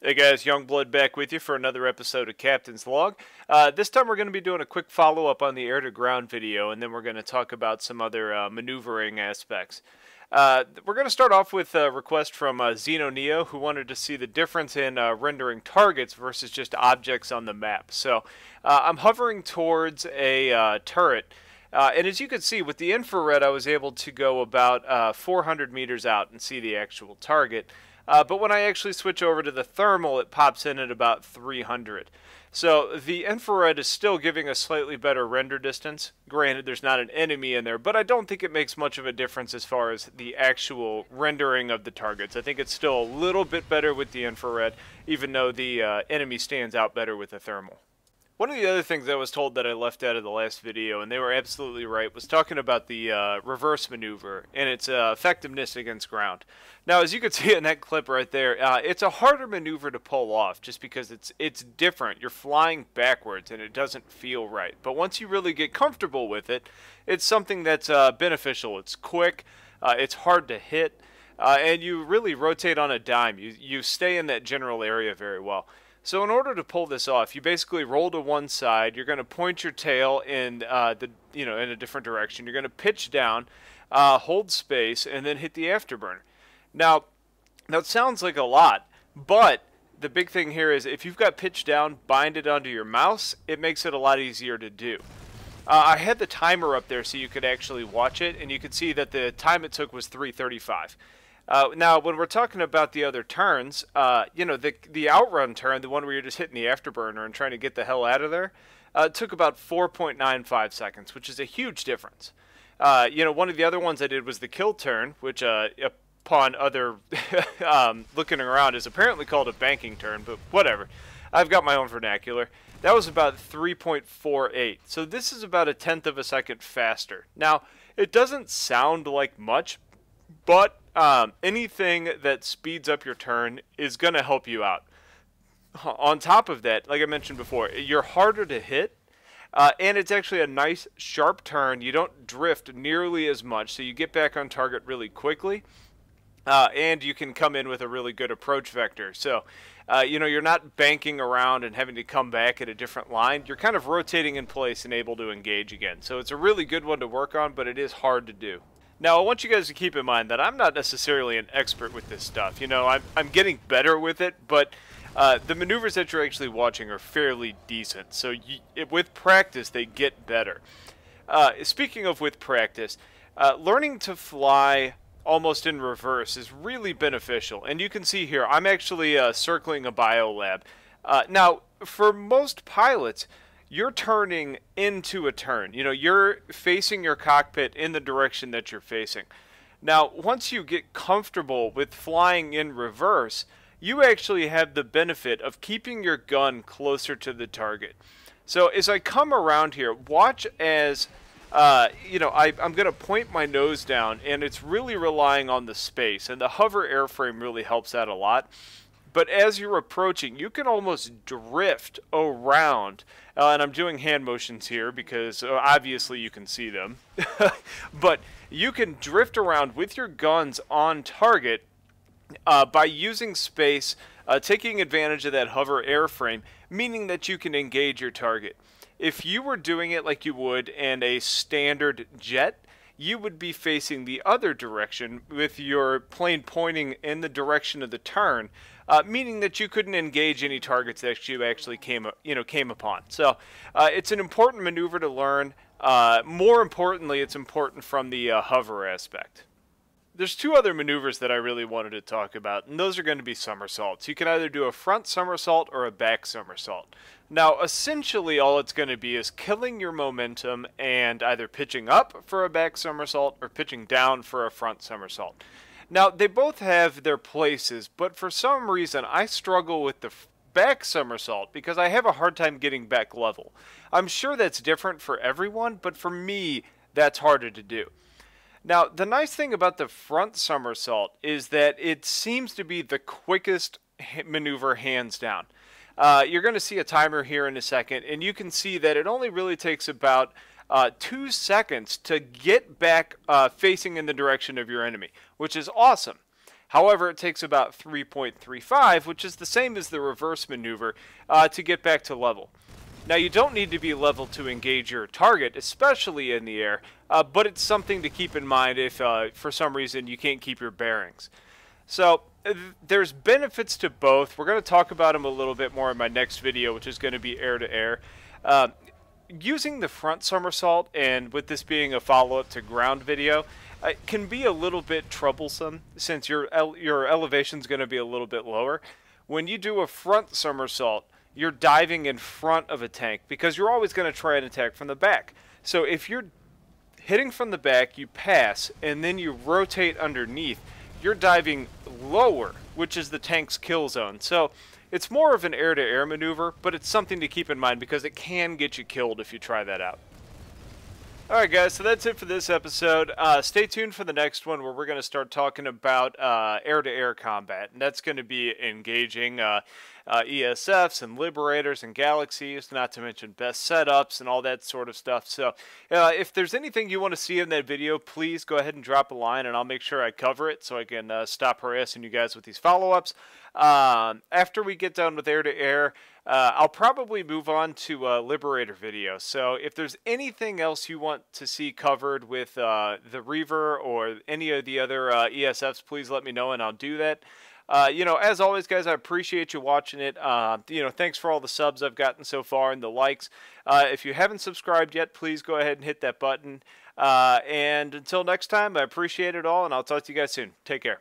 Hey guys, Youngblood back with you for another episode of Captain's Log. This time we're going to be doing a quick follow-up on the air-to-ground video, and then we're going to talk about some other maneuvering aspects. We're going to start off with a request from Xeno Neo, who wanted to see the difference in rendering targets versus just objects on the map. So I'm hovering towards a turret, and as you can see, with the infrared I was able to go about 400 meters out and see the actual target. But when I actually switch over to the thermal, it pops in at about 300. So the infrared is still giving a slightly better render distance. Granted, there's not an enemy in there, but I don't think it makes much of a difference as far as the actual rendering of the targets. I think it's still a little bit better with the infrared, even though the enemy stands out better with the thermal. One of the other things I was told that I left out of the last video, and they were absolutely right, was talking about the reverse maneuver and its effectiveness against ground. Now, as you can see in that clip right there, it's a harder maneuver to pull off just because it's different. You're flying backwards and it doesn't feel right. But once you really get comfortable with it, it's something that's beneficial. It's quick, it's hard to hit, and you really rotate on a dime. You stay in that general area very well. So in order to pull this off, you basically roll to one side. You're going to point your tail in in a different direction. You're going to pitch down, hold space, and then hit the afterburner. Now, that sounds like a lot, but the big thing here is if you've got pitch down, bind it onto your mouse, it makes it a lot easier to do. I had the timer up there so you could actually watch it, and you could see that the time it took was 3:35. Now, when we're talking about the other turns, the outrun turn, the one where you're just hitting the afterburner and trying to get the hell out of there, took about 4.95 seconds, which is a huge difference. One of the other ones I did was the kill turn, which upon other looking around is apparently called a banking turn, but whatever. I've got my own vernacular. That was about 3.48, so this is about 1/10 of a second faster. Now, it doesn't sound like much, but anything that speeds up your turn is going to help you out. On top of that, like I mentioned before, you're harder to hit, and it's actually a nice sharp turn. You don't drift nearly as much, so you get back on target really quickly, and you can come in with a really good approach vector. So, you're not banking around and having to come back at a different line. You're kind of rotating in place and able to engage again. So it's a really good one to work on, but it is hard to do. Now, I want you guys to keep in mind that I'm not necessarily an expert with this stuff. I'm getting better with it, but the maneuvers that you're actually watching are fairly decent. So with practice, they get better. Speaking of with practice, learning to fly almost in reverse is really beneficial. And you can see here, I'm actually circling a biolab. Now, for most pilots, you're turning into a turn. You're facing your cockpit in the direction that you're facing. Now, once you get comfortable with flying in reverse, you actually have the benefit of keeping your gun closer to the target. So as I come around here, watch as, I'm going to point my nose down, and it's really relying on the space, and the hover airframe really helps out a lot. But as you're approaching, you can almost drift around. And I'm doing hand motions here because obviously you can see them. But you can drift around with your guns on target by using space, taking advantage of that hover airframe, meaning that you can engage your target. If you were doing it like you would in a standard jet, you would be facing the other direction with your plane pointing in the direction of the turn, meaning that you couldn't engage any targets that you actually came upon. So it's an important maneuver to learn. More importantly, it's important from the hover aspect. There's two other maneuvers that I really wanted to talk about, and those are going to be somersaults. You can either do a front somersault or a back somersault. Now, essentially, all it's going to be is killing your momentum and either pitching up for a back somersault or pitching down for a front somersault. Now, they both have their places, but for some reason, I struggle with the back somersault because I have a hard time getting back level. I'm sure that's different for everyone, but for me, that's harder to do. Now, the nice thing about the front somersault is that it seems to be the quickest maneuver hands down. You're going to see a timer here in a second, and you can see that it only really takes about 2 seconds to get back facing in the direction of your enemy, which is awesome. However, it takes about 3.35, which is the same as the reverse maneuver, to get back to level. Now, you don't need to be level to engage your target, especially in the air, but it's something to keep in mind if, for some reason, you can't keep your bearings. So, there's benefits to both. We're going to talk about them a little bit more in my next video, which is going to be air-to-air. Using the front somersault, and with this being a follow-up to ground video, can be a little bit troublesome since your elevation is going to be a little bit lower. When you do a front somersault, you're diving in front of a tank because you're always going to try and attack from the back. So if you're hitting from the back, you pass, and then you rotate underneath, you're diving lower, which is the tank's kill zone. So it's more of an air-to-air maneuver, but it's something to keep in mind because it can get you killed if you try that out. Alright guys, so that's it for this episode. Stay tuned for the next one where we're going to start talking about air-to-air combat. And that's going to be engaging ESFs and Liberators and Galaxies, not to mention best setups and all that sort of stuff. So if there's anything you want to see in that video, please go ahead and drop a line and I'll make sure I cover it so I can stop harassing you guys with these follow-ups. After we get done with air-to-air, I'll probably move on to Liberator videos. So if there's anything else you want to see covered with the Reaver or any of the other ESFs, please let me know and I'll do that. As always, guys, I appreciate you watching it. Thanks for all the subs I've gotten so far and the likes. If you haven't subscribed yet, please go ahead and hit that button. And until next time, I appreciate it all, and I'll talk to you guys soon. Take care.